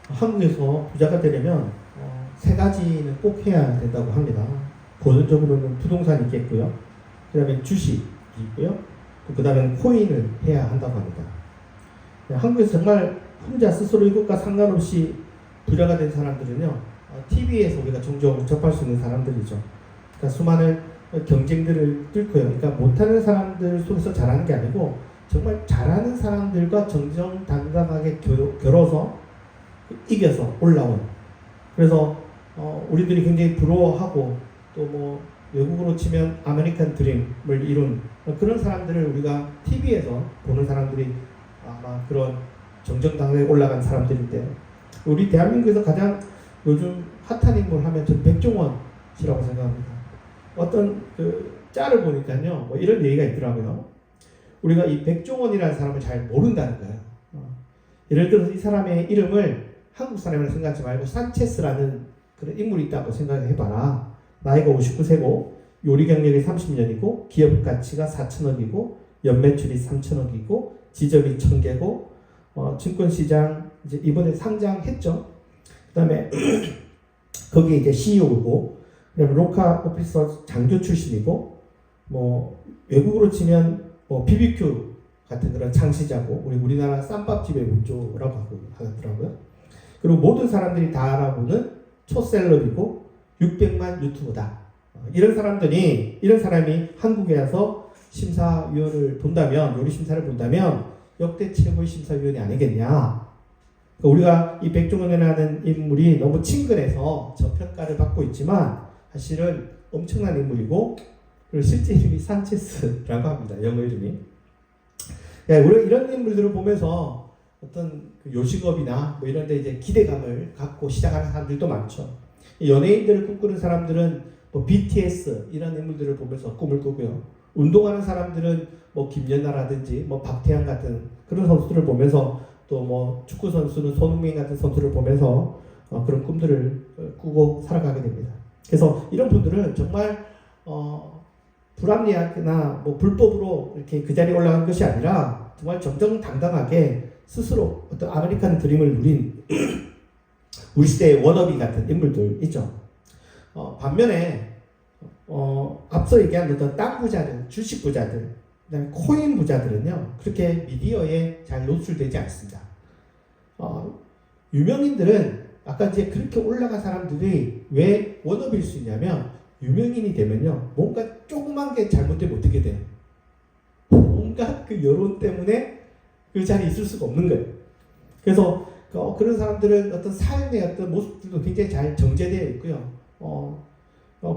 한국에서 부자가 되려면 세 가지는 꼭 해야 된다고 합니다. 고전적으로는 부동산이 있겠고요. 그 다음에 주식이 있고요. 그 다음에 코인을 해야 한다고 합니다. 한국에서 정말 혼자 스스로 이것과 상관없이 부자가 된 사람들은요, TV에서 우리가 종종 접할 수 있는 사람들이죠. 그러니까 수많은 경쟁들을 뚫고요. 그러니까 못하는 사람들 속에서 잘하는 게 아니고 정말 잘하는 사람들과 정정당당하게 겨뤄서 이겨서 올라온. 그래서 우리들이 굉장히 부러워하고 또 뭐 외국으로 치면 아메리칸 드림을 이룬 그런 사람들을 우리가 TV에서 보는 사람들이 아마 그런 정정당당하게 올라간 사람들인데, 우리 대한민국에서 가장 요즘 핫한 인물 하면 전 백종원 씨라고 생각합니다. 어떤 그 짤을 보니까요, 뭐 이런 얘기가 있더라고요. 우리가 이 백종원이라는 사람을 잘 모른다는 거예요. 예를 들어서 이 사람의 이름을 한국 사람이라고 생각하지 말고 산체스라는 그런 인물이 있다고 생각해봐라. 나이가 59세고 요리 경력이 30년이고 기업 가치가 4천억이고 연매출이 3천억이고 지점이 1000개고 증권시장 이제 이번에 상장했죠. 그 다음에 거기에 이제 CEO고, 그다음에 로카 오피서 장교 출신이고, 뭐 외국으로 치면 뭐 BBQ 같은 그런 창시자고, 우리나라 쌈밥집의 원조라고 하더라고요. 그리고 모든 사람들이 다 알아보는 초셀럽이고 600만 유튜버다. 이런 사람이 한국에 와서 심사위원을 본다면, 요리 심사를 본다면 역대 최고의 심사위원이 아니겠냐. 우리가 이 백종원이라는 인물이 너무 친근해서 저평가를 받고 있지만 사실은 엄청난 인물이고, 그리고 실제 이름이 산체스라고 합니다. 영어 이름이. 우리가 이런 인물들을 보면서 어떤 그 요식업이나 뭐 이런 데 이제 기대감을 갖고 시작하는 사람들도 많죠. 연예인들을 꿈꾸는 사람들은 뭐 BTS 이런 인물들을 보면서 꿈을 꾸고요. 운동하는 사람들은 뭐 김연아라든지 뭐 박태환 같은 그런 선수들을 보면서, 또 뭐 축구 선수는 손흥민 같은 선수를 보면서 그런 꿈들을 꾸고 살아가게 됩니다. 그래서 이런 분들은 정말 불합리하거나 뭐 불법으로 이렇게 그 자리에 올라간 것이 아니라 정말 정정당당하게 스스로 어떤 아메리칸 드림을 누린 우리 시대의 워너비 같은 인물들 있죠. 반면에 앞서 얘기한 어떤 땅 부자들, 주식 부자들, 그다음에 코인 부자들은요, 그렇게 미디어에 잘 노출되지 않습니다. 유명인들은 아까 이제 그렇게 올라간 사람들이 왜 워너비일 수 있냐면, 유명인이 되면요, 뭔가 조그만 게 잘못되면 어떻게 돼요? 뭔가 그 여론 때문에 그 자리에 있을 수가 없는 거예요. 그래서 그런 사람들은 어떤 삶의 어떤 모습들도 굉장히 잘 정제되어 있고요.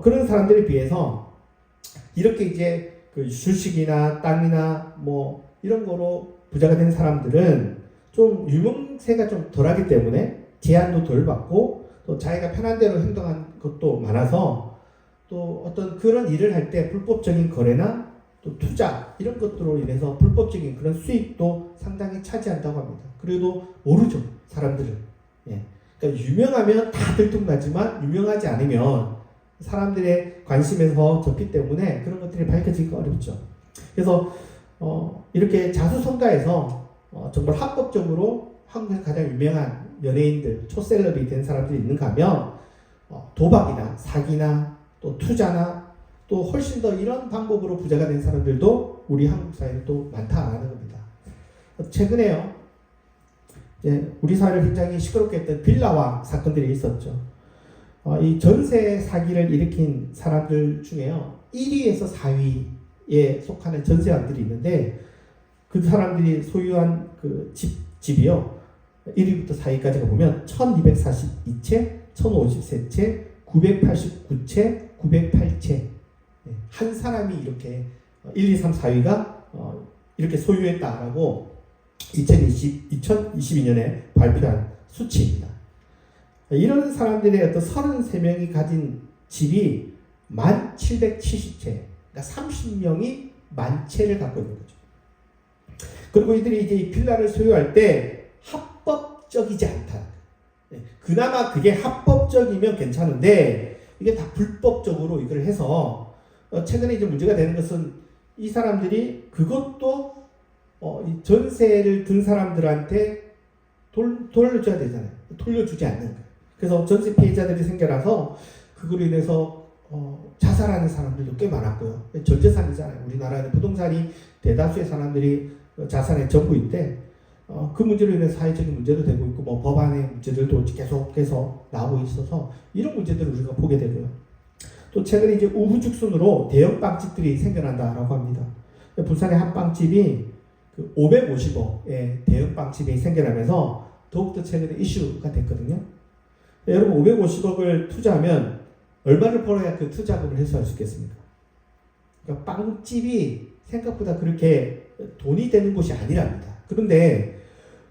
그런 사람들에 비해서 이렇게 이제 그 주식이나 땅이나 뭐 이런 거로 부자가 된 사람들은 좀 유명세가 좀 덜하기 때문에 제한도 덜 받고, 또 자기가 편한 대로 행동한 것도 많아서, 또 어떤 그런 일을 할 때 불법적인 거래나 또 투자 이런 것들로 인해서 불법적인 그런 수익도 상당히 차지한다고 합니다. 그래도 모르죠, 사람들은. 그러니까 유명하면 다 들통나지만 유명하지 않으면 사람들의 관심에서 졌기 때문에 그런 것들이 밝혀지기가 어렵죠. 그래서 이렇게 자수성가해서 정말 합법적으로 한국에서 가장 유명한 연예인들, 초셀럽이 된 사람들이 있는가 하면 도박이나 사기나 또 투자나 또 훨씬 더 이런 방법으로 부자가 된 사람들도 우리 한국 사회에 또 많다라는 겁니다. 최근에요, 우리 사회를 굉장히 시끄럽게 했던 빌라왕 사건들이 있었죠. 이 전세 사기를 일으킨 사람들 중에요, 1위에서 4위에 속하는 전세왕들이 있는데, 그 사람들이 소유한 그 집이요, 1위부터 4위까지가 보면 1242채, 1053채, 989채, 908채. 한 사람이 이렇게 1, 2, 3, 4위가 이렇게 소유했다라고 2022년에 발표한 수치입니다. 이런 사람들의 어떤 33명이 가진 집이 1770채, 그러니까 30명이 만채를 갖고 있는 거죠. 그리고 이들이 이제 이 빌라를 소유할 때 합법적이지 않다. 그나마 그게 합법적이면 괜찮은데 이게 다 불법적으로 이걸 해서 최근에 이제 문제가 되는 것은, 이 사람들이 그것도 이 전세를 든 사람들한테 돌려줘야 되잖아요. 돌려주지 않는 거예요. 그래서 전세 피해자들이 생겨나서 그걸로 인해서 자살하는 사람들도 꽤 많았고요. 전 재산이잖아요. 우리나라에는 부동산이 대다수의 사람들이 자산의 전부인데 그 문제로 인해 사회적인 문제도 되고 있고 뭐 법안의 문제들도 계속해서 나오고 있어서 이런 문제들을 우리가 보게 되고요. 또 최근에 이제 우후죽순으로 대형 빵집들이 생겨난다라고 합니다. 부산의 한 빵집이 그 550억의 대형 빵집이 생겨나면서 더욱더 최근에 이슈가 됐거든요. 여러분 550억을 투자하면 얼마를 벌어야 그 투자금을 회수할 수 있겠습니까? 그러니까 빵집이 생각보다 그렇게 돈이 되는 곳이 아니랍니다. 그런데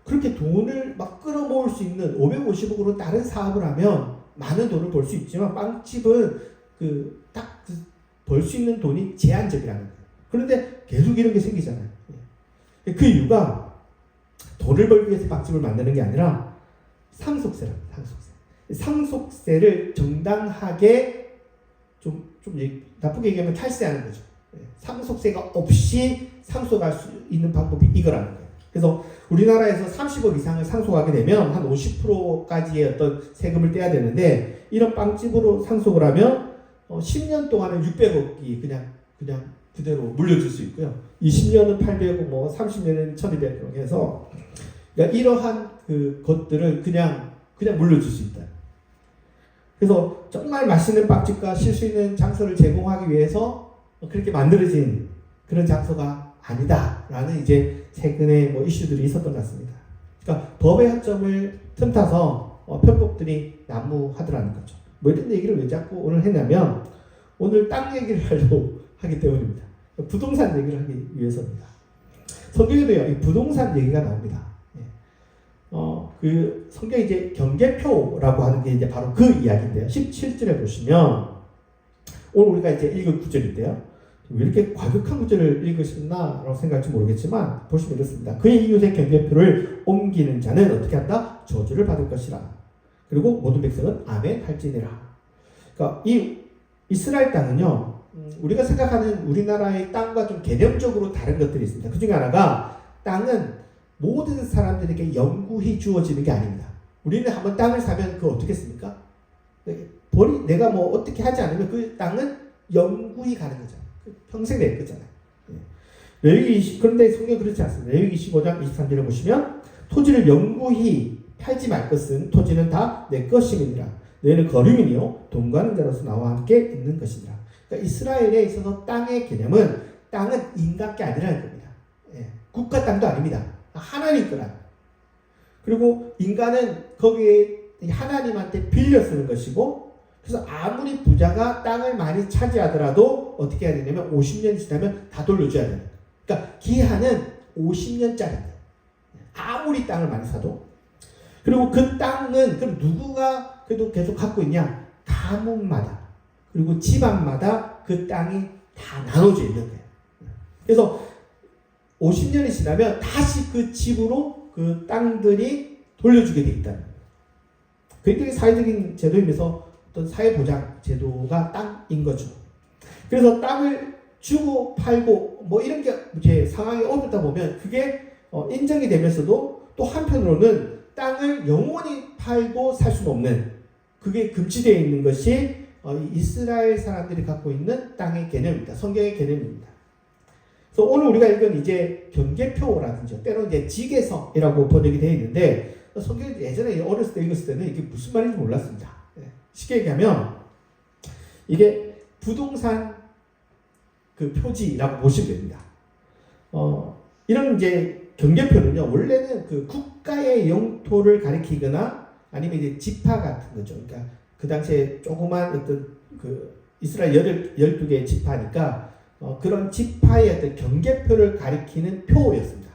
그렇게 돈을 막 끌어모을 수 있는 550억으로 다른 사업을 하면 많은 돈을 벌 수 있지만 빵집은 딱 벌 수 있는 돈이 제한적이라는 거예요. 그런데 계속 이런 게 생기잖아요. 그 이유가 돈을 벌기 위해서 빵집을 만드는 게 아니라 상속세랍니다. 상속세를 정당하게 좀 나쁘게 얘기하면 탈세하는 거죠. 상속세가 없이 상속할 수 있는 방법이 이거라는 거예요. 그래서 우리나라에서 30억 이상을 상속하게 되면 한 50%까지의 어떤 세금을 떼야 되는데 이런 빵집으로 상속을 하면 10년 동안은 600억이 그냥 그대로 물려줄 수 있고요. 20년은 800억, 뭐 30년은 1200억 해서 그러니까 이러한 그 것들을 그냥 물려줄 수 있다. 그래서 정말 맛있는 빵집과 쉴 수 있는 장소를 제공하기 위해서 그렇게 만들어진 그런 장소가 아니다라는 이제 최근에 뭐 이슈들이 있었던 것 같습니다. 그러니까 법의 허점을 틈타서 편법들이 난무하더라는 거죠. 뭐 이런 얘기를 왜 자꾸 오늘 했냐면 오늘 땅 얘기를 하려고 하기 때문입니다. 부동산 얘기를 하기 위해서입니다. 성경에도요, 이 부동산 얘기가 나옵니다. 그 성경 이제 경계표라고 하는 게 이제 바로 그 이야기인데요. 17절에 보시면 오늘 우리가 이제 읽은 구절인데요. 왜 이렇게 과격한 구절을 읽으셨나라고 생각할지 모르겠지만 보시면 이렇습니다. 그의 이웃의 경계표를 옮기는 자는 어떻게 한다? 저주를 받을 것이라. 그리고 모든 백성은 아멘 할지니라. 그러니까 이 이스라엘 땅은요, 우리가 생각하는 우리나라의 땅과 좀 개념적으로 다른 것들이 있습니다. 그 중에 하나가 땅은 모든 사람들에게 영구히 주어지는 게 아닙니다. 우리는 한번 땅을 사면 그거 어떻게 씁니까? 내가 뭐 어떻게 하지 않으면 그 땅은 영구히 가는 거잖아요. 평생 내 거잖아요. 그런데 성경은 그렇지 않습니다. 레위기 15장 23절에 보시면 토지를 영구히 팔지 말 것은 토지는 다 내 것임이니라. 너희는 거류민이요 동거하는 자로서 나와 함께 있는 것이니라. 그러니까 이스라엘에 있어서 땅의 개념은 땅은 인간께 아니라는 겁니다. 국가 땅도 아닙니다. 하나님 거라. 그리고 인간은 거기에 하나님한테 빌려 쓰는 것이고, 그래서 아무리 부자가 땅을 많이 차지하더라도 어떻게 해야 되냐면 50년이 지나면 다 돌려줘야 돼요. 그러니까 기한은 50년짜리입니다. 아무리 땅을 많이 사도. 그리고 그 땅은 그럼 누구가 그래도 계속 갖고 있냐? 가문마다 그리고 집안마다 그 땅이 다 나눠져 있는 거예요. 그래서 50년이 지나면 다시 그 집으로 그 땅들이 돌려주게 돼 있다는 거예요. 굉장히 사회적인 제도이면서 어떤 사회보장 제도가 땅인 거죠. 그래서 땅을 주고 팔고 뭐 이런 게 이제 상황이 어렵다 보면 그게 인정이 되면서도 또 한편으로는 땅을 영원히 팔고 살 수는 없는, 그게 금지되어 있는 것이 이스라엘 사람들이 갖고 있는 땅의 개념입니다. 성경의 개념입니다. 그래서 오늘 우리가 읽은 이제 경계표라든지 때로는 이제 지계석이라고 번역이 되어 있는데, 성경 예전에 어렸을 때 읽었을 때는 이게 무슨 말인지 몰랐습니다. 쉽게 얘기하면 이게 부동산 그 표지라고 보시면 됩니다. 이런 이제 경계표는요, 원래는 그 국가의 영토를 가리키거나 아니면 이제 지파 같은 거죠. 그러니까 그 당시에 조그만 어떤 그 이스라엘 12개의 지파니까 그런 지파의 어떤 경계표를 가리키는 표였습니다.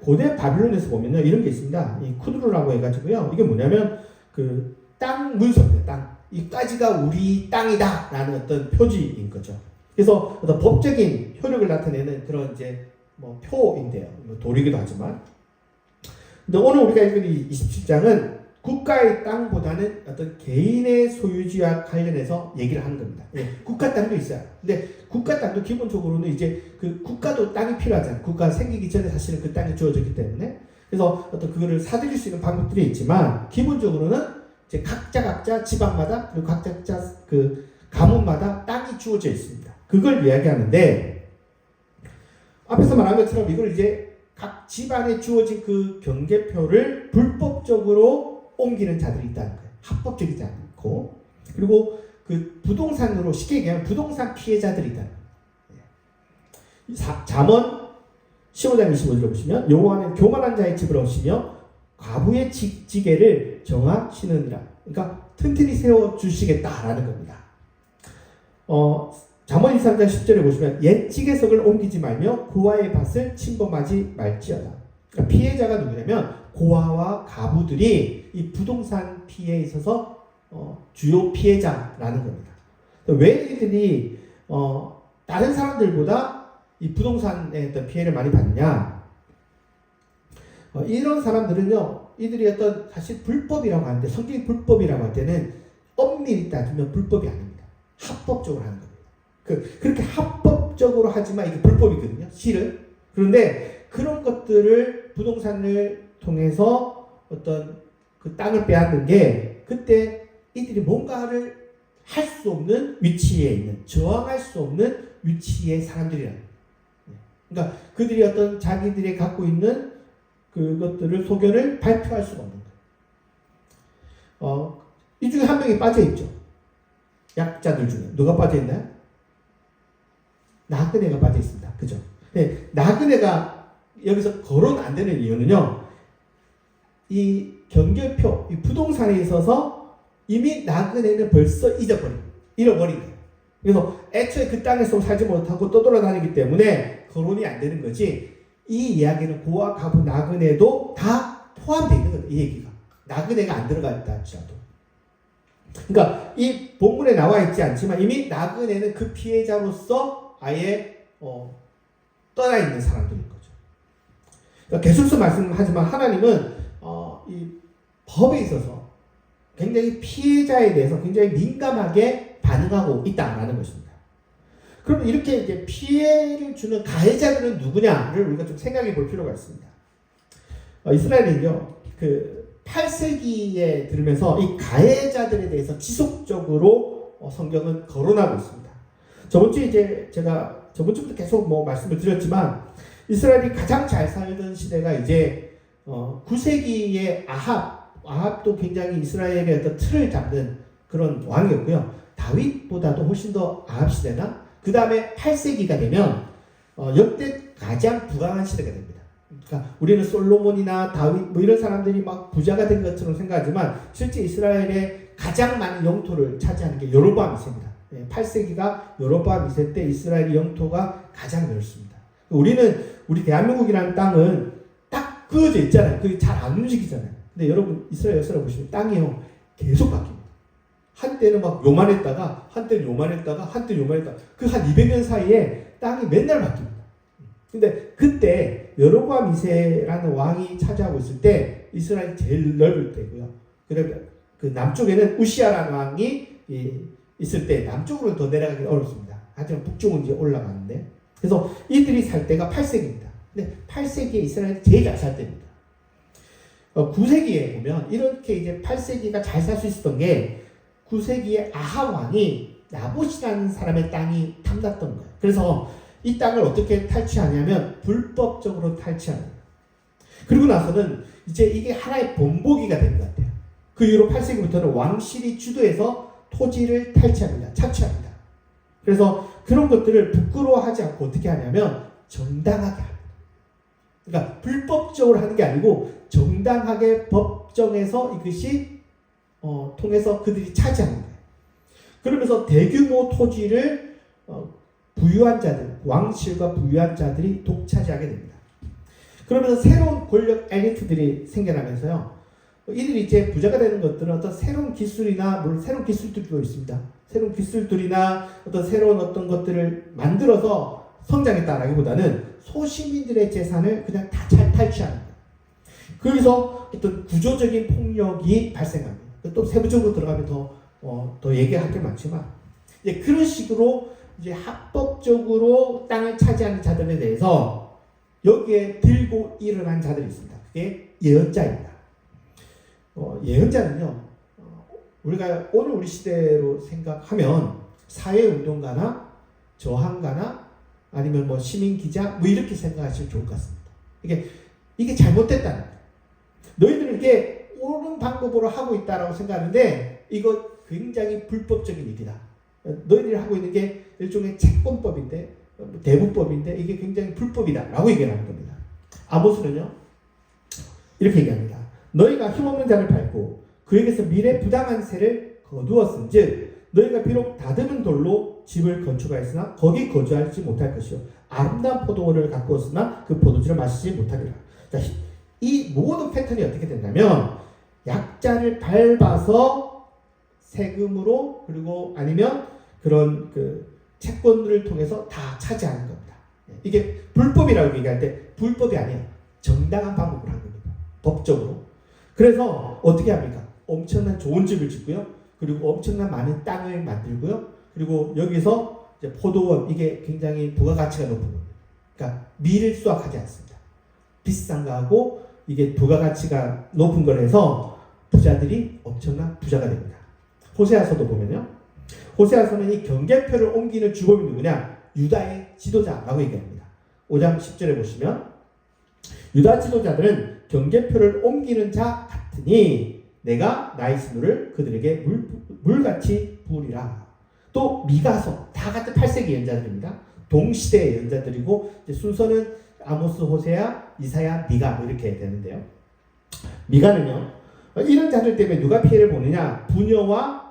고대 바빌론에서 보면요, 이런 게 있습니다. 이 쿠드루라고 해가지고요, 이게 뭐냐면 그 땅 문서입니다. 땅. 이까지가 우리 땅이다라는 어떤 표지인 거죠. 그래서 어떤 법적인 효력을 나타내는 그런 이제 뭐 표인데요. 뭐 도리기도 하지만. 근데 오늘 우리가 읽은 이 27장은 국가의 땅보다는 어떤 개인의 소유지와 관련해서 얘기를 하는 겁니다. 국가 땅도 있어요. 근데 국가 땅도 기본적으로는 이제 그 국가도 땅이 필요하잖아요. 국가 생기기 전에 사실은 그 땅이 주어졌기 때문에. 그래서 어떤 그거를 사들일 수 있는 방법들이 있지만 기본적으로는 이제 각자 지방마다 그리고 각자 그 가문마다 땅이 주어져 있습니다. 그걸 이야기하는데 앞에서 말한 것처럼 이걸 이제 각 집안에 주어진 그 경계표를 불법적으로 옮기는 자들이 있다는 거예요. 합법적이지 않고. 그리고 그 부동산으로 쉽게 얘기하면 부동산 피해자들이 있다는 거예요. 잠언 15장 25절을 보시면 여호와는 교만한 자의 집을 얻으시며 과부의 지게를 정하시느니라. 그러니까 튼튼히 세워주시겠다라는 겁니다. 잠언 23장 10절에 보시면 옛 지게석을 옮기지 말며 고아의 밭을 침범하지 말지어다. 그러니까 피해자가 누구냐면 고아와 가부들이 이 부동산 피해에 있어서 주요 피해자라는 겁니다. 왜 이들이 다른 사람들보다 이 부동산에 어떤 피해를 많이 받느냐? 이런 사람들은요, 이들이 어떤 사실 불법이라고 하는데 성경이 불법이라고 할 때는 엄밀히 따지면 불법이 아닙니다. 합법적으로 하는 겁니다. 그렇게 합법적으로 하지만 이게 불법이거든요. 실은. 그런데 그런 것들을 부동산을 통해서 어떤 그 땅을 빼앗는 게 그때 이들이 뭔가를 할 수 없는 위치에 있는, 저항할 수 없는 위치의 사람들이라는 거예요. 그러니까 그들이 어떤 자기들이 갖고 있는 그것들을 소견을 발표할 수가 없는 거예요. 이 중에 한 명이 빠져있죠. 약자들 중에. 누가 빠져있나요? 나그네가 빠져있습니다. 그죠? 네, 나그네가 여기서 거론 안 되는 이유는요, 이 경계표, 이 부동산에 있어서 이미 나그네는 벌써 잃어버린 거예요. 그래서 애초에 그 땅에서 살지 못하고 떠돌아다니기 때문에 거론이 안 되는 거지, 이 이야기는 고아, 가부, 나그네도 다 포함되어 있는 거예요. 이 얘기가. 나그네가 안 들어가 있다 할지라도. 그러니까 이 본문에 나와 있지 않지만 이미 나그네는 그 피해자로서 아예 떠나 있는 사람들인 거죠. 그러니까 계속해서 말씀하지만 하나님은 이 법에 있어서 굉장히 피해자에 대해서 굉장히 민감하게 반응하고 있다라는 것입니다. 그럼 이렇게 이제 피해를 주는 가해자들은 누구냐를 우리가 좀 생각해 볼 필요가 있습니다. 이스라엘은요, 그 8세기에 들으면서 이 가해자들에 대해서 지속적으로 성경은 거론하고 있습니다. 저번주에 이제 제가 저번주부터 계속 말씀을 드렸지만 이스라엘이 가장 잘 살던 시대가 이제 9세기의 아합도 굉장히 이스라엘의 어떤 틀을 잡는 그런 왕이었고요. 다윗보다도 훨씬 더 아합 시대나 그 다음에 8세기가 되면 역대 가장 부강한 시대가 됩니다. 그러니까 우리는 솔로몬이나 다윗 이런 사람들이 막 부자가 된 것처럼 생각하지만 실제 이스라엘의 가장 많은 영토를 차지하는 게 여로보암 2세입니다. 8세기가 여로보암 2세 때 이스라엘의 영토가 가장 넓습니다. 우리 대한민국이라는 땅은 딱 그어져 있잖아요. 그게 잘 안 움직이잖아요. 근데 여러분 이스라엘 역사를 보시면 땅이요 계속 바뀝니다. 한때는 막 요만했다가 한때는 요만했다가 한때는 요만했다가 그 한 200년 사이에 땅이 맨날 바뀝니다. 근데 그때 여로보암 2세라는 왕이 차지하고 있을 때 이스라엘이 제일 넓을 때고요. 그러면 그 남쪽에는 우시아라는 왕이 있을 때 남쪽으로 더 내려가기 어렵습니다. 하지만 북쪽은 이제 올라가는데 그래서 이들이 살 때가 8세기입니다. 근데 8세기에 이스라엘이 제일 잘 살 때입니다. 9세기에 보면 이렇게 이제 8세기가 잘 살 수 있었던 게 9세기에 아합 왕이 나봇이라는 사람의 땅이 탐났던 거예요. 그래서 이 땅을 어떻게 탈취하냐면 불법적으로 탈취하는 거예요. 그리고 나서는 이제 이게 하나의 본보기가 된 것 같아요. 그 이후로 8세기부터는 왕실이 주도해서 토지를 탈취합니다. 착취합니다. 그래서 그런 것들을 부끄러워하지 않고 어떻게 하냐면 정당하게 합니다. 그러니까 불법적으로 하는 게 아니고 정당하게 법정에서 이것이 통해서 그들이 차지하는 거예요. 그러면서 대규모 토지를 부유한 자들, 왕실과 부유한 자들이 독차지하게 됩니다. 그러면서 새로운 권력 엘리트들이 생겨나면서요. 이들이 이제 부자가 되는 것들은 어떤 새로운 기술이나 물론 새로운 기술들도 있습니다. 새로운 기술들이나 어떤 새로운 어떤 것들을 만들어서 성장했다라기보다는 소시민들의 재산을 그냥 다 잘 탈취하는 거예요. 거기서 어떤 구조적인 폭력이 발생합니다. 또 세부적으로 들어가면 더 얘기할 게 많지만 이제 그런 식으로 이제 합법적으로 땅을 차지하는 자들에 대해서 여기에 들고 일어난 자들이 있습니다. 그게 예언자입니다. 예언자는요, 우리가 오늘 우리 시대로 생각하면 사회운동가나 저항가나 아니면 뭐 시민기자 뭐 이렇게 생각하시면 좋을 것 같습니다. 이게 잘못됐다는 거예요. 너희들은 이게 옳은 방법으로 하고 있다라고 생각하는데 이거 굉장히 불법적인 일이다. 너희들이 하고 있는 게 일종의 채권법인데 대부법인데 이게 굉장히 불법이다라고 얘기하는 겁니다. 아모스는요 이렇게 얘기합니다. 너희가 힘없는 자를 밟고 그에게서 미래 부당한 세를 거두었은즉 너희가 비록 다듬은 돌로 집을 건축하였으나 거기 거주하지 못할 것이요 아름다운 포도원을 가꾸었으나 그 포도주를 마시지 못하리라. 자, 이 모든 패턴이 어떻게 된다면 약자를 밟아서 세금으로 그리고 아니면 그런 그 채권들을 통해서 다 차지하는 겁니다. 이게 불법이라고 얘기할 때 불법이 아니에요. 정당한 방법으로 하는 겁니다. 법적으로. 그래서 어떻게 합니까? 엄청난 좋은 집을 짓고요. 그리고 엄청난 많은 땅을 만들고요. 그리고 여기서 이제 포도원 이게 굉장히 부가가치가 높은 겁니다. 그러니까 밀을 수확하지 않습니다. 비싼 거하고 이게 부가가치가 높은 걸 해서 부자들이 엄청난 부자가 됩니다. 호세아서도 보면요. 호세아서는 이 경계표를 옮기는 주범이 누구냐? 유다의 지도자라고 얘기합니다. 5장 10절에 보시면 유다 지도자들은 경계표를 옮기는 자 같으니 내가 나의 진노를 그들에게 물같이 부으리라. 또 미가서 다 같은 8세기 예언자들입니다. 동시대 예언자들이고 순서는 아모스, 호세아, 이사야, 미가 뭐 이렇게 되는데요. 미가는요. 이런 자들 때문에 누가 피해를 보느냐? 부녀와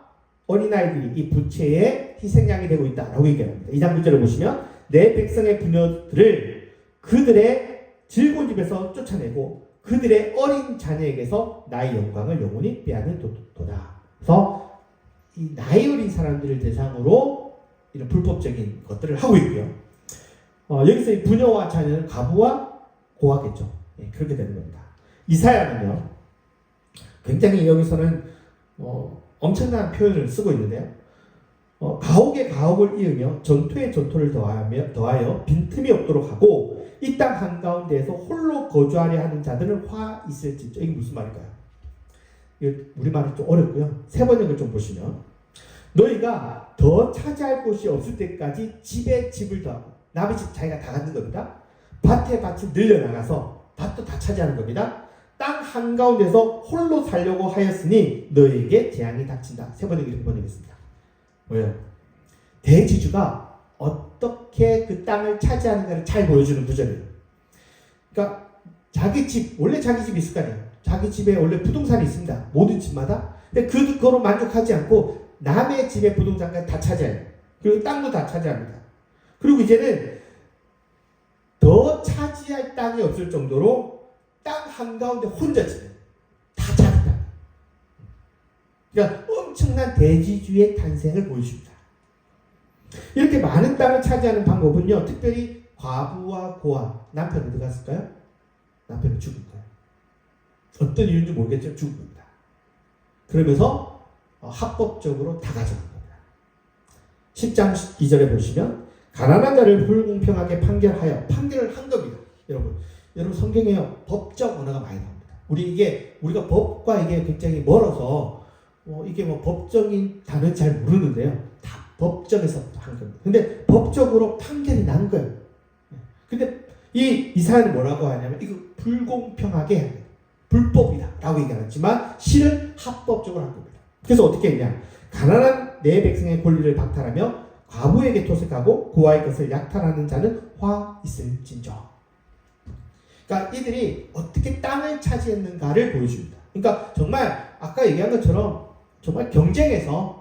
어린아이들이 이 부채의 희생양이 되고 있다라고 얘기합니다. 2장 9절을 보시면 내 백성의 부녀들을 그들의 즐거운 집에서 쫓아내고 그들의 어린 자녀에게서 나의 영광을 영원히 빼앗는 도다. 그래서 이 나이 어린 사람들을 대상으로 이런 불법적인 것들을 하고 있고요. 여기서 이 부녀와 자녀는 과부와 고아겠죠. 예, 그렇게 되는 겁니다. 이사야는요, 굉장히 여기서는 엄청난 표현을 쓰고 있는데요. 가옥에 가옥을 이으며 전투에 전투를 더하여 빈틈이 없도록 하고 이 땅 한가운데에서 홀로 거주하려 하는 자들은 화 있을진저. 이게 무슨 말일까요? 우리말이 좀 어렵고요. 세 번역을 좀 보시면 너희가 더 차지할 곳이 없을 때까지 집에 집을 더하고 남의 집 자기가 다 갖는 겁니다. 밭에 밭이 늘려나가서 밭도 다 차지하는 겁니다. 땅 한가운데서 홀로 살려고 하였으니 너희에게 재앙이 닥친다. 세 번역이 이렇게 번역했습니다. 왜요? 대지주가 어떻게 그 땅을 차지하는가를 잘 보여주는 구절이에요. 그러니까 자기 집, 원래 자기 집이 있을 거 아니에요. 자기 집에 원래 부동산이 있습니다. 모든 집마다. 근데 그거로 만족하지 않고 남의 집의 부동산까지 다 차지해요. 그리고 땅도 다 차지합니다. 그리고 이제는 더 차지할 땅이 없을 정도로 땅 한가운데 혼자 지내요. 다 자기 땅. 그러니까 엄청난 대지주의 탄생을 보여줍니다. 이렇게 많은 땅을 차지하는 방법은요, 특별히 과부와 고아, 남편 어디 갔을까요? 남편은 죽은 거예요. 어떤 이유인지 모르겠지만 죽은 겁니다. 그러면서 합법적으로 다 가져간 겁니다. 10장 2절에 보시면 가난한 자를 불공평하게 판결을 한 겁니다. 여러분 성경에요, 법적 언어가 많이 나옵니다. 우리가 법과 이게 굉장히 멀어서 이게 뭐 법적인 단어는 잘 모르는데요. 다 법정에서 한 겁니다. 근데 법적으로 판결이 난 거예요. 근데 이사야는 뭐라고 하냐면 이거 불공평하게 해야 돼요. 불법이다 라고 얘기하지만 실은 합법적으로 한 겁니다. 그래서 어떻게 했냐? 가난한 내 백성의 권리를 박탈하며 과부에게 토색하고 고아의 것을 약탈하는 자는 화 있을진저. 그러니까 이들이 어떻게 땅을 차지했는가를 보여줍니다. 그러니까 정말 아까 얘기한 것처럼 정말 경쟁에서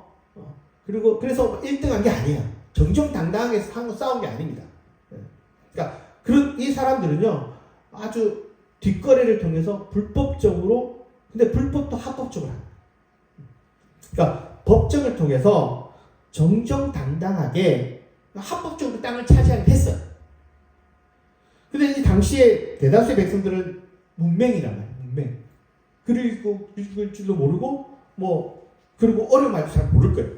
그리고 그래서 1등한 게 아니에요. 정정당당하게 싸운 게 아닙니다. 그러니까 이 사람들은요 아주 뒷거래를 통해서 불법적으로, 근데 불법도 합법적으로 합니다. 그러니까 법정을 통해서 정정당당하게 합법적으로 땅을 차지하긴 했어요. 근데 이 당시에 대다수의 백성들은 문맹이란 말이에요. 문맹. 글을 읽을 줄도 모르고 그리고 어려운 말도 잘 모를 거예요.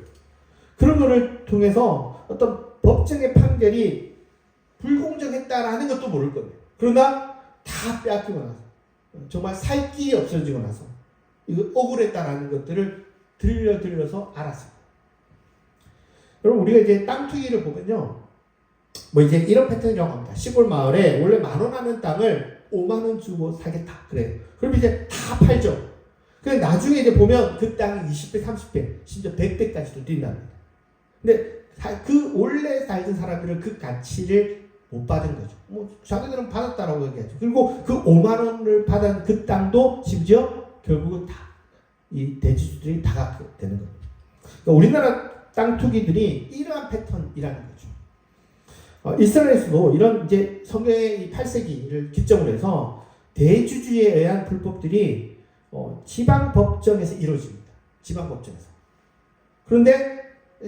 그런 거를 통해서 어떤 법정의 판결이 불공정했다라는 것도 모를 겁니다. 그러나 다 빼앗기고 나서 정말 살 길이 없어지고 나서 이거 억울했다라는 것들을 들려서 알았어요. 여러분 우리가 이제 땅 투기를 보면요, 뭐 이제 이런 패턴이라고 합니다. 시골 마을에 원래 10,000원 하는 땅을 50,000원 주고 사겠다 그래요. 그럼 이제 다 팔죠. 근데 나중에 이제 보면 그 땅이 20배, 30배, 심지어 100배까지도 뛴답니다. 근데 그 원래 살던 사람들은 그 가치를 못 받은 거죠. 뭐 자기들은 받았다라고 얘기하죠. 그리고 그 50,000원을 받은 그 땅도 심지어 결국은 다 이 대지주들이 다 갖게 되는 겁니다. 그러니까 우리나라 땅 투기들이 이러한 패턴이라는 거죠. 이스라엘에서도 이런 이제 성경의 8세기를 기점으로 해서 대주주에 의한 불법들이 지방 법정에서 이루어집니다. 지방 법정에서. 그런데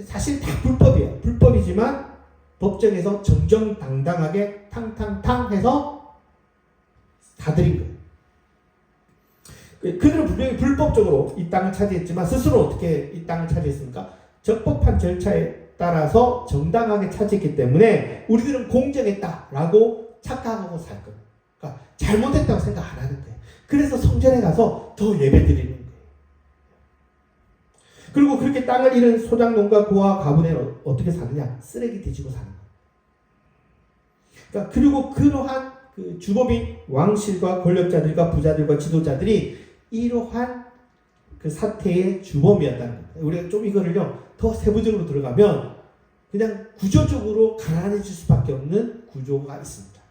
사실 다 불법이에요. 불법이지만 법정에서 정정당당하게 탕탕탕 해서 다 드린 거예요. 그들은 분명히 불법적으로 이 땅을 차지했지만 스스로 어떻게 이 땅을 차지했습니까? 적법한 절차에 따라서 정당하게 차지했기 때문에 우리들은 공정했다라고 착각하고 살 거예요. 그러니까 잘못했다고 생각 안 하는 거예요. 그래서 성전에 가서 더 예배 드리는 거예요. 그리고 그렇게 땅을 잃은 소작농가 고아 가문에 어떻게 사느냐? 쓰레기 뒤지고 사는 거예요. 그러니까 그리고 그러한 그 주범인 왕실과 권력자들과 부자들과 지도자들이 이러한 그 사태의 주범이었다는 겁니다. 우리가 좀 이거를요 더 세부적으로 들어가면 그냥 구조적으로 가난해질 수밖에 없는 구조가 있습니다.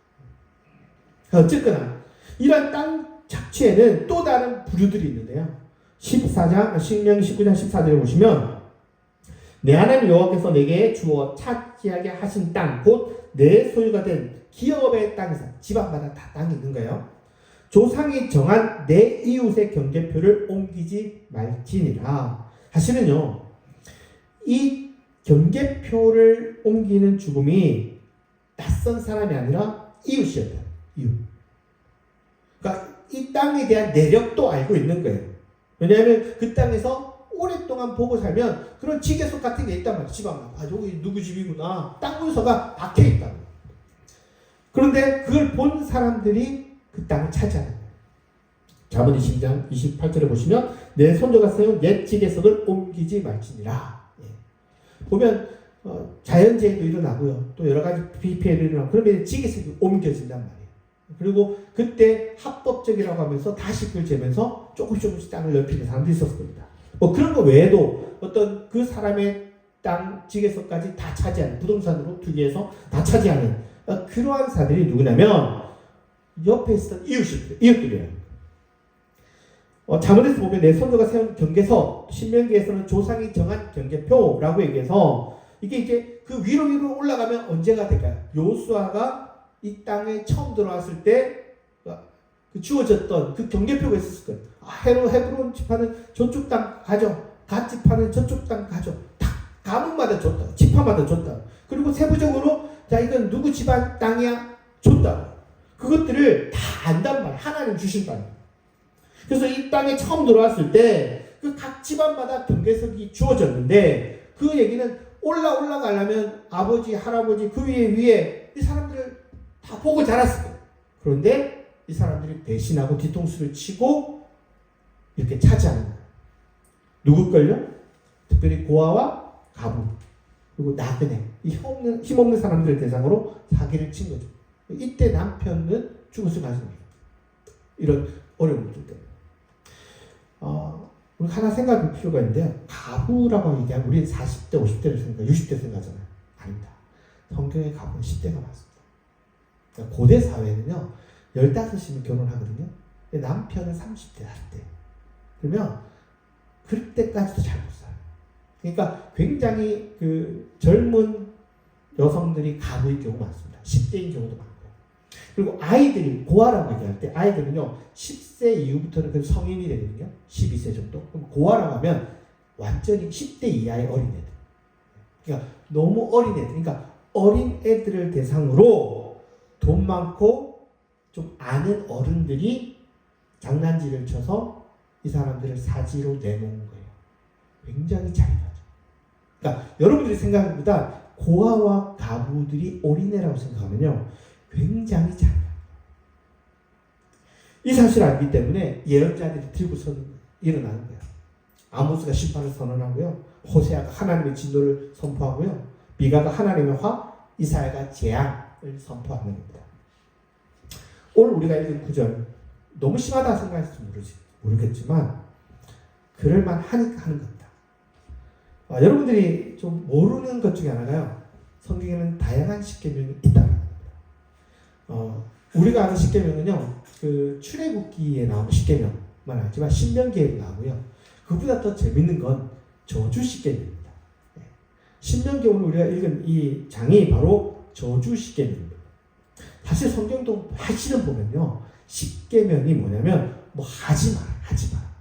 어쨌거나 이러한 땅 착취에는 또 다른 부류들이 있는데요. 14장, 신명기 19장 14절에 보시면 내 하나님 여호와께서 내게 주어 차지하게 하신 땅, 곧 내 소유가 된 기업의 땅에서 집안마다 다 땅이 있는 거예요. 조상이 정한 내 이웃의 경계표를 옮기지 말지니라. 사실은요, 이 경계표를 옮기는 죽음이 낯선 사람이 아니라 이웃이었다. 이웃. 그러니까 이 땅에 대한 내력도 알고 있는 거예요. 왜냐하면 그 땅에서 오랫동안 보고 살면 그런 지계석 같은 게 있단 말이에요. 집안마다. 아, 여기 누구 집이구나. 땅 문서가 박혀있다는 거예요. 그런데 그걸 본 사람들이 그 땅을 차지하는 거예요. 잠언 20장 28절에 보시면 내 손자가 세운 내 지계석을 옮기지 말지니라. 예. 보면 자연재해도 일어나고요. 또 여러 가지 비피해도 일어나고 그러면 지계석이 옮겨진단 말이에요. 그리고 그때 합법적이라고 하면서 다시 그걸 재면서 조금씩 땅을 넓히는 사람들이 있었을 겁니다. 뭐 그런 거 외에도 어떤 그 사람의 땅 지계석까지 다 차지하는, 부동산으로 투기해서 다 차지하는 그러한 사람들이 누구냐면 옆에 있었던 이웃들이에요. 잠언에서 보면 내 손자가 세운 경계석, 신명기에서는 조상이 정한 경계표라고 얘기해서 이게 이제 그 위로 올라가면 언제가 될까요? 요수아가 이 땅에 처음 들어왔을 때 그 주어졌던 그 경계표가 있었을 거예요. 헤브론 지파는 저쪽 땅 가져, 갓 지파는 저쪽 땅 가져. 다 가문마다 줬다. 지파마다 줬다. 그리고 세부적으로 자 이건 누구 집안 땅이야? 줬다. 그것들을 다 안단 말이야. 하나님 주신 땅. 그래서 이 땅에 처음 들어왔을 때 그 각 집안마다 경계석이 주어졌는데 그 얘기는 올라가려면 아버지, 할아버지 그 위에 이 사람들을 다 보고 자랐을 거예요. 그런데 이 사람들이 배신하고 뒤통수를 치고 이렇게 차지하는 거예요. 누굴걸요? 특별히 고아와 가부 그리고 나그네 이 힘없는 사람들을 대상으로 사기를 친 거죠. 이때 남편은 죽었을 가능성이 이런 어려움을 때문에 우리 하나 생각할 필요가 있는데요. 가부라고 얘기하면 우리는 40대, 50대를 생각, 60대 생각하잖아요. 아닙니다. 성경의 가부는 10대가 맞습니다. 그러니까 고대 사회는요. 15이면 결혼하거든요. 남편은 30대 살 때. 그러면 그때까지도 잘 못 살아요. 그러니까 굉장히 그 젊은 여성들이 가부인 경우가 많습니다. 10대인 경우도 많고요. 그리고 아이들이 고아라고 얘기할 때 아이들은요 10세 이후부터는 그 성인이 되거든요. 12세 정도. 그럼 고아라고 하면 완전히 10대 이하의 어린애들. 그러니까 너무 어린애들. 그러니까 어린 애들을 대상으로 돈 많고 좀 아는 어른들이 장난질을 쳐서 이 사람들을 사지로 내놓은 거예요. 굉장히 잔인하죠. 그러니까 여러분들이 생각보다 고아와 가부들이 어린애라고 생각하면요. 굉장히 잔인해요. 이 사실을 알기 때문에 예언자들이 들고서 일어나는 거예요. 아모스가 심판을 선언하고요. 호세아가 하나님의 진노를 선포하고요. 미가가 하나님의 화, 이사야가 재앙을 선포하는 겁니다. 오늘 우리가 읽은 구절 너무 심하다 생각할지 모르겠지만 그럴만 하니까 하는 겁니다. 여러분들이 좀 모르는 것 중에 하나가요. 성경에는 다양한 십계명이 있다는 겁니다. 우리가 아는 십계명은요, 그 출애굽기에 나오는 십계명만 알지만 신명기에도 나오고요. 그보다 더 재밌는 건 저주 십계명입니다. 신명기 오늘 우리가 읽은 이 장이 바로 저주 십계명입니다. 사실 성경도 사실은 보면요, 십계명이 뭐냐면 뭐 하지 마라, 하지 마라.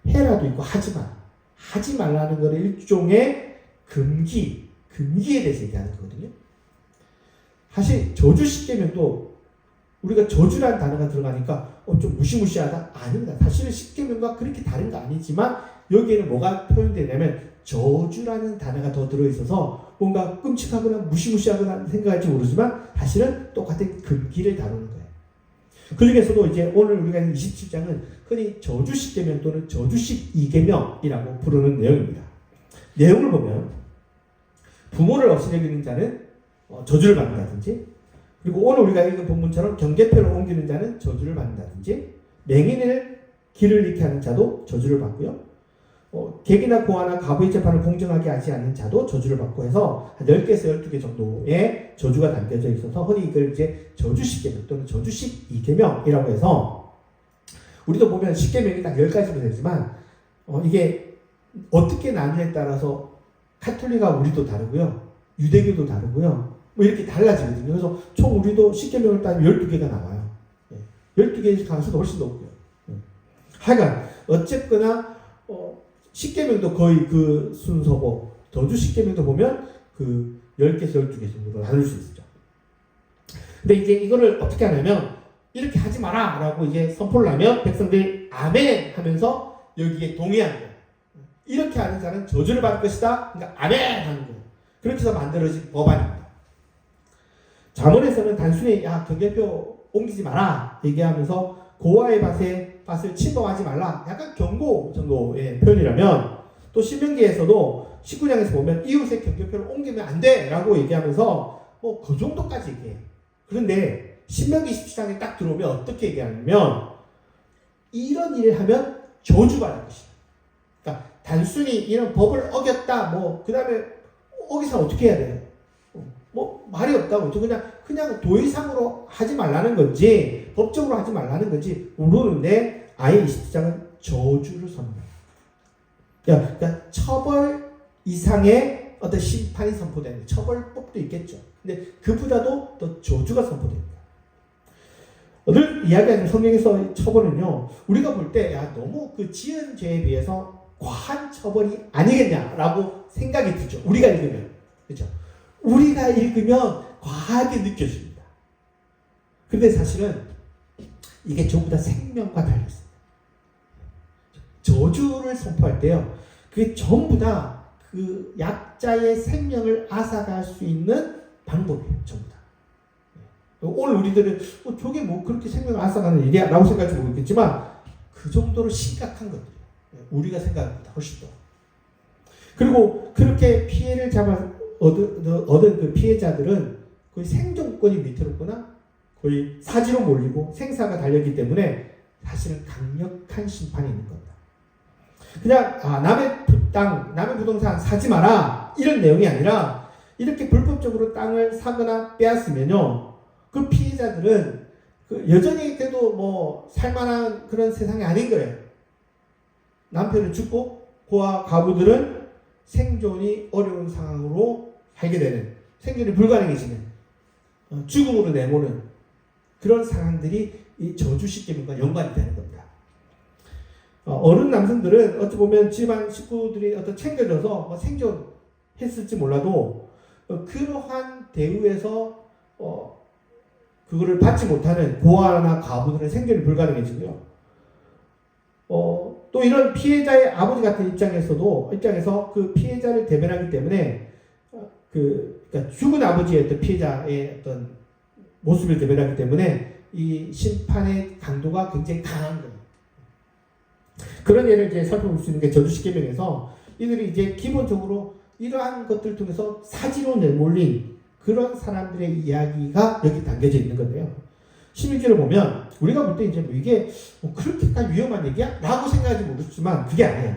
해라도 있고 하지 마라. 하지 말라는 거는 일종의 금기에 대해서 얘기하는 거거든요. 사실 저주 십계명도 우리가 저주라는 단어가 들어가니까 좀 무시무시하다? 아닙니다. 사실은 십계명과 그렇게 다른 거 아니지만 여기에는 뭐가 표현되냐면 저주라는 단어가 더 들어있어서 뭔가 끔찍하거나 무시무시하거나 생각할지 모르지만 사실은 똑같은 금기를 다루는 거예요. 그 중에서도 이제 오늘 우리가 27장은 흔히 저주 십계명 또는 저주 12계명이라고 부르는 내용입니다. 내용을 보면 부모를 없애기는 자는 저주를 받는다든지, 그리고 오늘 우리가 읽은 본문처럼 경계표를 옮기는 자는 저주를 받는다든지, 맹인을 길을 잃게 하는 자도 저주를 받고요. 객이나 고아나 가부의 재판을 공정하게 하지 않는 자도 저주를 받고 해서 한 10개에서 12개 정도의 저주가 담겨져 있어서 흔히 이걸 이제 저주 10계명 또는 저주 12계명이라고 해서 우리도 보면 10계명이 딱 10가지로 되지만 이게 어떻게 나누냐에 따라서 카톨릭과 우리도 다르고요. 유대교도 다르고요. 뭐 이렇게 달라지거든요. 그래서 총 우리도 10계명을 따지면 12개가 나와요. 12개의 가능성도 훨씬 높고요. 하여간 어쨌거나 10계명도 거의 그 순서고 저주 10계명도 보면 그 10개에서 12개 정도로 나눌 수 있죠. 근데 이제 이거를 어떻게 하냐면 이렇게 하지 마라 라고 이제 선포를 하면 백성들이 아멘 하면서 여기에 동의하는 거예요. 이렇게 하는 자는 저주를 받을 것이다. 그러니까 아멘 하는 거예요. 그렇게 해서 만들어진 법안입니다. 잠언에서는 단순히 야 경계표 옮기지 마라 얘기하면서 고아의 밭을 침범하지 말라 약간 경고 정도의 표현이라면, 또 신명기에서도 19장에서 보면 이웃의 경계표를 옮기면 안 돼 라고 얘기하면서 뭐 그 정도까지 얘기해요. 그런데 신명기 17장에 딱 들어오면 어떻게 얘기하냐면 이런 일을 하면 저주받을 것이다. 그러니까 단순히 이런 법을 어겼다 뭐 그 다음에 어기서 어떻게 해야 돼요? 뭐 말이 없다고 그냥 도의상으로 하지 말라는 건지 법적으로 하지 말라는 건지 모르는데 아예 20장은 저주를 선언해요. 그러니까 처벌 이상의 어떤 심판이 선포되는 처벌법도 있겠죠. 근데 그보다도 더 저주가 선포됩니다. 늘 이야기하는 성경에서 처벌은요, 우리가 볼 때 야 너무 그 지은 죄에 비해서 과한 처벌이 아니겠냐라고 생각이 들죠. 우리가 읽으면. 그렇죠? 우리가 읽으면 과하게 느껴집니다. 그런데 사실은 이게 전부 다 생명과 달렸습니다. 저주를 선포할 때요, 그게 전부 다 그 약자의 생명을 앗아갈 수 있는 방법이에요. 전부 다. 오늘 우리들은 저게 뭐 그렇게 생명을 앗아가는 일이야 라고 생각할지 모르겠지만 그 정도로 심각한 것들이에요. 우리가 생각합니다. 훨씬 더. 그리고 그렇게 피해를 얻은 그 피해자들은 거의 생존권이 위태롭거나 거의 사지로 몰리고 생사가 달렸기 때문에 사실은 강력한 심판이 있는 겁니다. 그냥 남의 땅, 남의 부동산 사지 마라 이런 내용이 아니라 이렇게 불법적으로 땅을 사거나 빼앗으면요, 그 피해자들은 여전히 그래도 뭐 살만한 그런 세상이 아닌 거예요. 남편은 죽고 고아 가부들은 생존이 어려운 상황으로 살게 되는, 생존이 불가능해지는, 죽음으로 내모는 그런 상황들이 이 저주 십계명과 연관이 되는 겁니다. 어른 남성들은 어찌 보면 집안 식구들이 챙겨줘서 뭐 생존했을지 몰라도 그러한 대우에서 그거를 받지 못하는 고아나 가부들은 생존이 불가능해지고요. 또 이런 피해자의 아버지 같은 입장에서 그 피해자를 대변하기 때문에 그러니까 죽은 아버지의 어떤 피해자의 어떤 모습을 대변하기 때문에 이 심판의 강도가 굉장히 강한 거예요. 그런 예를 이제 살펴볼 수 있는 게 저주 십계명에서 이들이 이제 기본적으로 이러한 것들 통해서 사지로 내몰린 그런 사람들의 이야기가 여기 담겨져 있는 건데요. 16절을 보면 우리가 볼 때 이제 뭐 이게 뭐 그렇게까지 위험한 얘기야? 라고 생각하지 모르지만 그게 아니에요.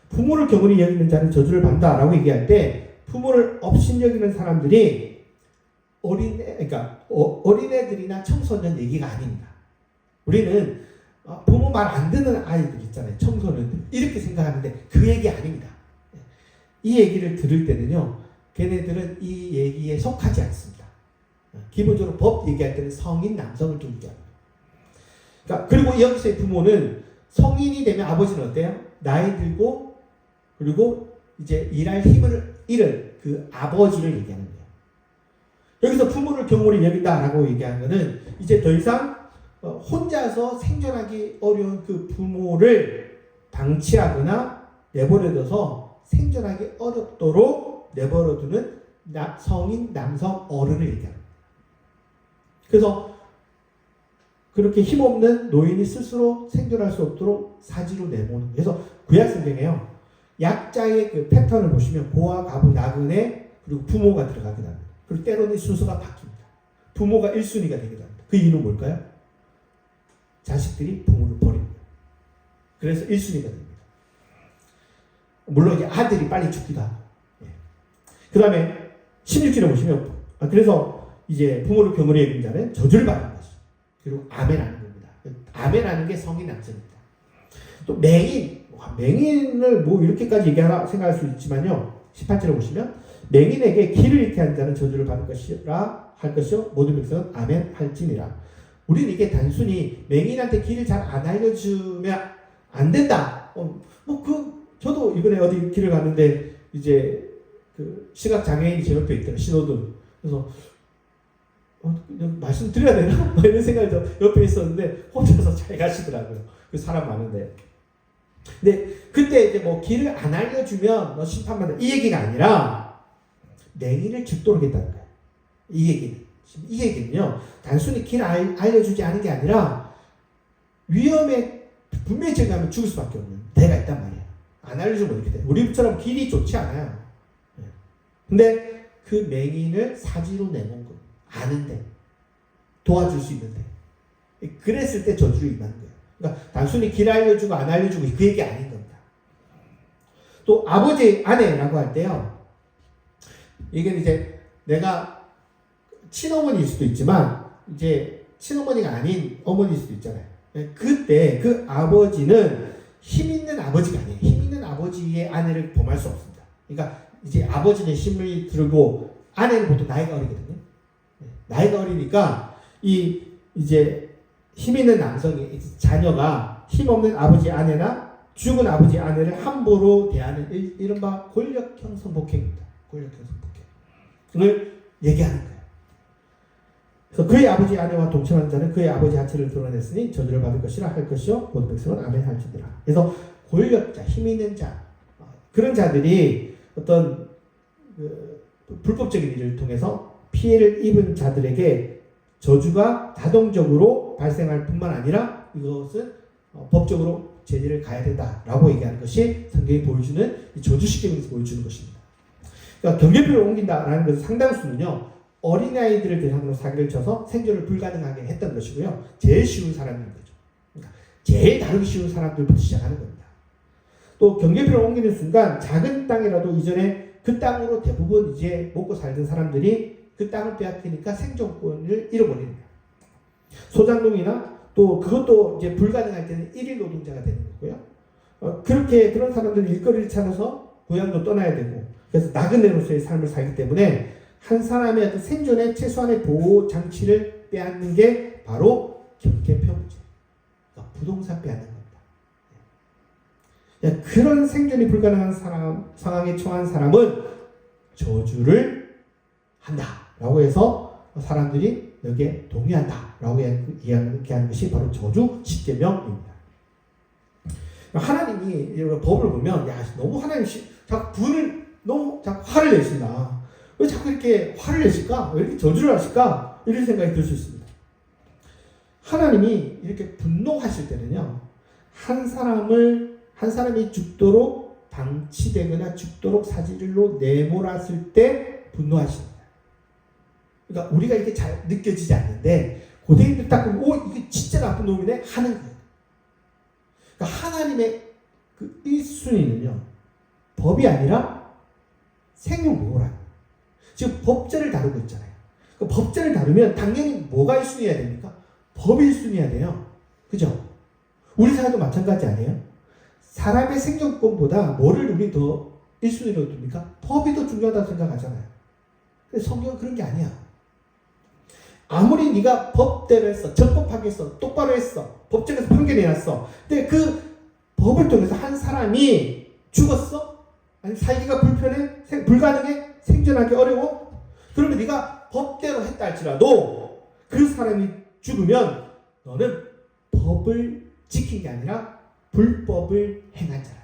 부모를 경홀히 여기는 자는 저주를 받는다 라고 얘기할 때 부모를 업신여기는 사람들이 어린애들이나 청소년 얘기가 아닙니다. 우리는 부모 말 안 듣는 아이들 있잖아요. 청소년들. 이렇게 생각하는데 그 얘기 아닙니다. 이 얘기를 들을 때는요. 걔네들은 이 얘기에 속하지 않습니다. 기본적으로 법 얘기할 때는 성인 남성을 좀 얘기합니다. 그러니까 그리고 여기서의 부모는 성인이 되면 아버지는 어때요? 나이 들고 그리고 이제 일할 힘을 잃은 그 아버지를 얘기하는 거예요. 여기서 부모를 경홀히 여긴다라고 얘기하는 것은 이제 더 이상 혼자서 생존하기 어려운 그 부모를 방치하거나 내버려둬서 생존하기 어렵도록 내버려두는 성인 남성 어른을 얘기합니다. 그래서 그렇게 힘없는 노인이 스스로 생존할 수 없도록 사지로 내모는. 그래서 구약 성경에요. 약자의 그 패턴을 보시면 고아, 가부, 나그네 그리고 부모가 들어가기도 합니다. 그리고 때로는 순서가 바뀝니다. 부모가 1순위가 되기도 합니다. 그 이유는 뭘까요? 자식들이 부모를 버립니다. 그래서 1순위가 됩니다. 물론 이제 아들이 빨리 죽기도 하고. 그 다음에 16절에 보시면 그래서 이제 부모를 경홀히 여기는 자는 저주를 받는 것이. 그리고 아멘하는 겁니다. 아멘하는 게 성인 남성입니다. 또 맹인을 뭐 이렇게까지 얘기하나 생각할 수 있지만요. 18절에 보시면 맹인에게 길을 잃게 하는 자는 저주를 받을 것이라 할 것이요 모든 백성은 아멘 할지니라. 우리는 이게 단순히 맹인한테 길을 잘 안 알려주면 안 된다. 저도 이번에 어디 길을 갔는데 이제 그 시각 장애인이 제 옆에 있더라. 신호등. 그래서 말씀드려야 되나? 이런 생각이 좀 옆에 있었는데 혼자서 잘 가시더라고요. 그 사람 많은데. 근데 그때 이제 뭐 길을 안 알려주면 너 심판받는다. 이 얘기가 아니라 맹인을 죽도록했다는 거예요. 이 얘기는요. 단순히 길을 알려주지 않은 게 아니라 위험에 분명히 제가하면 죽을 수밖에 없는 대가 있단 말이에요. 안 알려주면 이렇게 돼. 우리처럼 길이 좋지 않아요. 근데 그 맹인을 사지로 내놓은 거예요. 아는데 도와줄 수 있는데 그랬을 때 저주를 임하는 거예요. 그러니까 단순히 길 알려주고 안 알려주고 그 얘기 아닌 겁니다. 또 아버지 아내라고 할 때요. 이게 이제 내가 친어머니일 수도 있지만 이제 친어머니가 아닌 어머니일 수도 있잖아요. 그때 그 아버지는 힘 있는 아버지가 아니에요. 힘 있는 아버지의 아내를 범할 수 없습니다. 그러니까 이제 아버지는 힘을 들고 아내는 보통 나이가 어리거든요. 나이가 어리니까 이제 힘 있는 남성의 자녀가 힘없는 아버지 아내나 죽은 아버지 아내를 함부로 대하는 이른바 권력형 성폭행입니다. 권력형 성폭행을 얘기하는 거예요. 그래서 그의 아버지 아내와 동침하는 자는 그의 아버지 하체를 드러냈으니 저주를 받을 것이라 할 것이요 모든 백성은 아멘 할지니라. 그래서 권력자, 힘 있는 자 그런 자들이 어떤 불법적인 일을 통해서 피해를 입은 자들에게 저주가 자동적으로 발생할 뿐만 아니라 이것은 법적으로 제재를 가야 된다라고 얘기하는 것이 성경이 보여주는 저주 십계명에서 보여주는 것입니다. 그러니까 경계표를 옮긴다라는 것은 상당수는요 어린아이들을 대상으로 사기를 쳐서 생존을 불가능하게 했던 것이고요. 제일 쉬운 사람인 거죠. 그러니까 제일 다루기 쉬운 사람들부터 시작하는 겁니다. 또 경계표를 옮기는 순간 작은 땅이라도 이전에 그 땅으로 대부분 이제 먹고 살던 사람들이 그 땅을 빼앗기니까 생존권을 잃어버리는 거예요. 소장농이나 또 그것도 이제 불가능할 때는 일일 노동자가 되는 거고요. 그런 사람들은 일거리를 찾아서 고향도 떠나야 되고 그래서 나그네로서의 삶을 살기 때문에 한 사람의 어떤 생존의 최소한의 보호 장치를 빼앗는 게 바로 경계표 문제. 그러니까 부동산 빼앗는 겁니다. 그런 생존이 불가능한 상황에 처한 사람은 저주를 한다라고 해서 사람들이 여기에 동의한다라고 이야기하는 것이 바로 저주 십계명입니다. 하나님이 법을 보면 너무 하나님 자꾸 화를 내신다. 왜 자꾸 이렇게 화를 내실까? 왜 이렇게 저주를 하실까? 이런 생각이 들 수 있습니다. 하나님이 이렇게 분노하실 때는요, 한 사람이 죽도록 방치되거나 죽도록 사지로 내몰았을 때 분노하십니다. 그러니까 우리가 이게 잘 느껴지지 않는데 고대인들 딱 보면 오 이게 진짜 나쁜 놈이네 하는 거예요. 그러니까 하나님의 그 1순위는요 법이 아니라 생명보호라. 지금 법제를 다루고 있잖아요. 그 법제를 다루면 당연히 뭐가 1순위여야 됩니까? 법이 1순위여야 돼요. 그죠? 우리 사회도 마찬가지 아니에요? 사람의 생존권보다 뭐를 우리 더 1순위로 둡니까? 법이 더 중요하다고 생각하잖아요. 근데 성경은 그런 게 아니야. 아무리 네가 법대로 했어, 적법하게 했어, 똑바로 했어, 법정에서 판결이 났어. 근데 그 법을 통해서 한 사람이 죽었어? 아니 살기가 불편해? 불가능해? 생존하기 어려워? 그러면 네가 법대로 했다 할지라도 그 사람이 죽으면 너는 법을 지킨 게 아니라 불법을 행한 자라.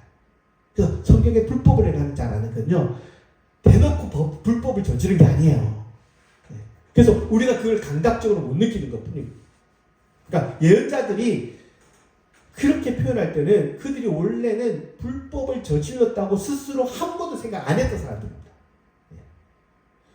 그래서 성경에 불법을 행하는 자라는 건요 대놓고 불법을 저지른 게 아니에요. 그래서 우리가 그걸 감각적으로 못 느끼는 것뿐이에요. 그러니까 예언자들이 그렇게 표현할 때는 그들이 원래는 불법을 저질렀다고 스스로 한 번도 생각 안 했던 사람들입니다.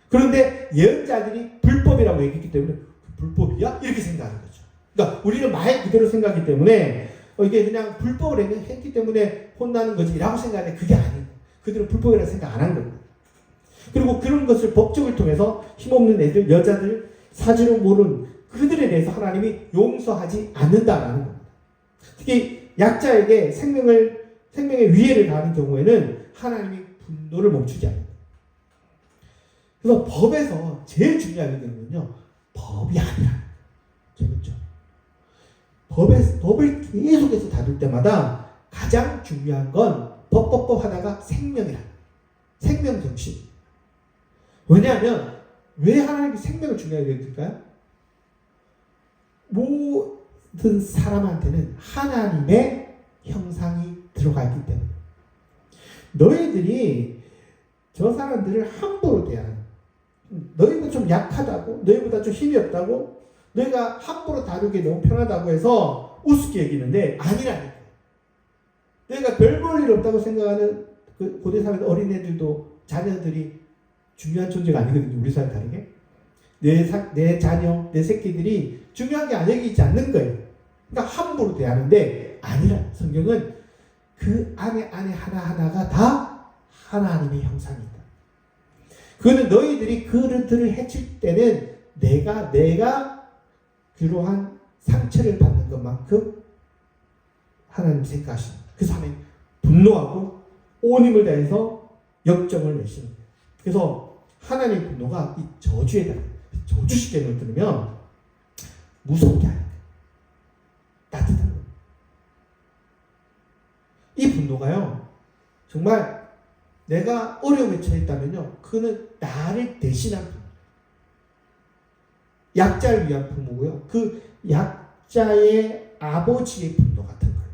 그런데 예언자들이 불법이라고 얘기했기 때문에 불법이야? 이렇게 생각하는 거죠. 그러니까 우리는 말 그대로 생각하기 때문에 이게 그냥 불법을 했기 때문에 혼나는 거지 라고 생각하는데 그게 아니에요. 그들은 불법이라고 생각 안 한 겁니다. 그리고 그런 것을 법적을 통해서 힘없는 애들, 여자들, 사지로 모르는 그들에 대해서 하나님이 용서하지 않는다라는 겁니다. 특히 약자에게 생명의 위해를 가하는 경우에는 하나님이 분노를 멈추지 않는다. 그래서 법에서 제일 중요한 게는요, 법이 아니라. 재밌죠? 법을 계속해서 다룰 때마다 가장 중요한 건 법 하다가 생명이라. 생명정신. 왜냐하면 왜 하나님이 생명을 중요하게 여길까요? 모든 사람한테는 하나님의 형상이 들어가 있기 때문에 너희들이 저 사람들을 함부로 대하는 너희보다 좀 약하다고 너희보다 좀 힘이 없다고 너희가 함부로 다루기 너무 편하다고 해서 우습게 여기는데 아니라니까. 너희가 별 볼 일 없다고 생각하는 그 고대 사회 어린애들도 자녀들이 중요한 존재가 아니거든요. 우리 사회 다르게. 내 자녀, 내 새끼들이 중요한 게 아니지 않는 거예요. 그러니까 함부로 대하는데 아니라 성경은 그 안에 하나하나가 다 하나님의 형상이다. 그거는 너희들이 그들을 해칠 때는 내가 그러한 상처를 받는 것만큼 하나님 생각하십니다. 그래서 하나님 분노하고 온 힘을 다해서 역정을 내시는 거예요. 그래서 하나님의 분노가 이 저주에다 저주시계를 들으면 무서운 게 아니에요. 따뜻한 거예요. 이 분노가요 정말 내가 어려움에 처했다면요 그는 나를 대신한 분노. 약자를 위한 분노고요. 그 약자의 아버지의 분노 같은 거예요.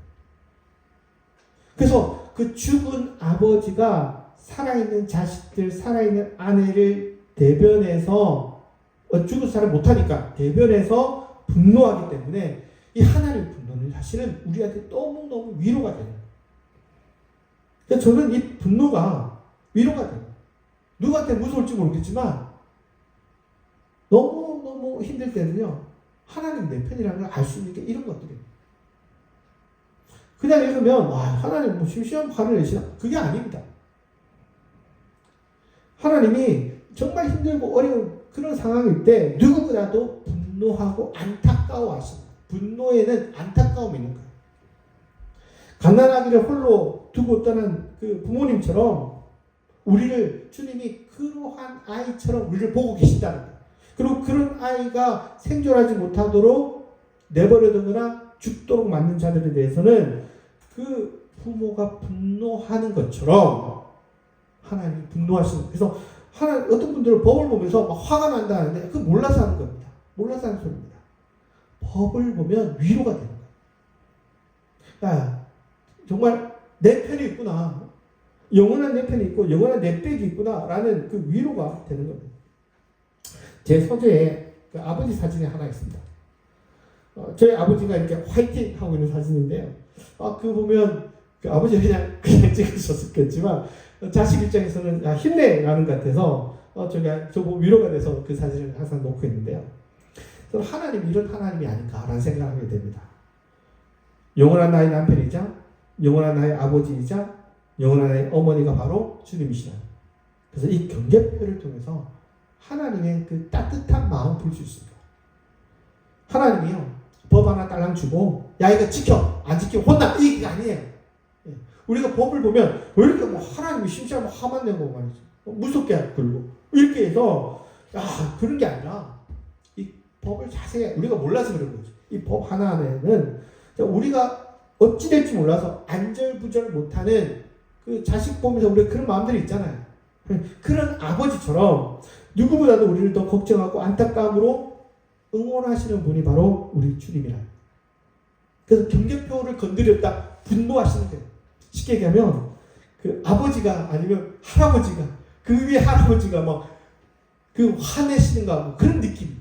그래서 그 죽은 아버지가 살아있는 자식들, 살아있는 아내를 대변해서 죽은 사람 못하니까 대변해서 분노하기 때문에 이 하나님의 분노는 사실은 우리한테 너무너무 위로가 돼요. 그래서 저는 이 분노가 위로가 돼요. 누구한테 무서울지 모르겠지만 너무너무 힘들 때는요 하나님 내 편이라는 걸 알 수 있는 게 이런 것들이에요. 그냥 읽으면 와 하나님 뭐 심심한 화를 내시나? 그게 아닙니다. 하나님이 정말 힘들고 어려운 그런 상황일 때 누구보다도 분노하고 안타까워하십니다. 분노에는 안타까움이 있는 거예요. 갓난아기를 홀로 두고 떠난 그 부모님처럼 우리를 주님이 그러한 아이처럼 우리를 보고 계신다는 거예요. 그리고 그런 아이가 생존하지 못하도록 내버려두거나 죽도록 만든 자들에 대해서는 그 부모가 분노하는 것처럼 하나님이 분노하시는. 그래서 어떤 분들은 법을 보면서 막 화가 난다는데 그건 몰라서 하는 겁니다. 몰라서 하는 소리입니다. 법을 보면 위로가 되는 거예요. 야, 정말 내 편이 있구나. 영원한 내 편이 있고 영원한 내 백이 있구나 라는 그 위로가 되는 겁니다. 제 서재에 그 아버지 사진이 하나 있습니다. 저희 아버지가 이렇게 화이팅 하고 있는 사진인데요. 그거 보면 그 아버지가 그냥 찍으셨겠지만 자식 입장에서는 힘내라는 것 같아서 저 위로가 돼서 그 사진을 항상 놓고 있는데요. 저는 하나님이 이런 하나님이 아닌가라는 생각을 하게 됩니다. 영원한 나의 남편이자 영원한 나의 아버지이자 영원한 나의 어머니가 바로 주님이시다. 그래서 이 경계표를 통해서 하나님의 그 따뜻한 마음 볼 수 있습니다. 하나님이요 법 하나 딸랑 주고 야 이거 지켜 안 지키면 혼나 이게 아니에요. 우리가 법을 보면 왜 이렇게 하나님이 심심하면 화만 내고 말이죠. 무섭게 굴고 이렇게 해서 그런 게 아니라 이 법을 자세히 우리가 몰라서 그런 거죠. 이 법 하나하나에는 우리가 어찌 될지 몰라서 안절부절 못하는 그 자식 보면서 우리가 그런 마음들이 있잖아요. 그런 아버지처럼 누구보다도 우리를 더 걱정하고 안타까움으로 응원하시는 분이 바로 우리 주님이라. 그래서 경계표를 건드렸다 분노하시는 거예요. 쉽게 얘기하면 그 아버지가 아니면 할아버지가 그 위에 할아버지가 막 그 화내시는가 그런 느낌이에요.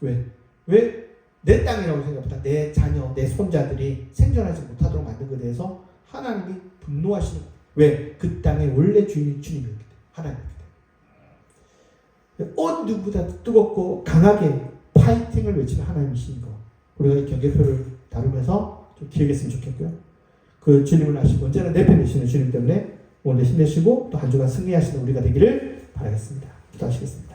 왜? 내 땅이라고 생각보다 내 자녀, 내 손자들이 생존하지 못하도록 만든 것에 대해서 하나님이 분노하시는 거예요. 왜? 그 땅의 원래 주인이 주님이기 때문에 하나님이기 때문에 어느 누구보다 뜨겁고 강하게 파이팅을 외치는 하나님이신 거 우리가 이 경계표를 다루면서 좀 기억했으면 좋겠고요. 그 주님을 아시고 언제나 내 편에 계시는 주님 때문에 오늘 힘내시고 또 한 주간 승리하시는 우리가 되기를 바라겠습니다. 기도하시겠습니다.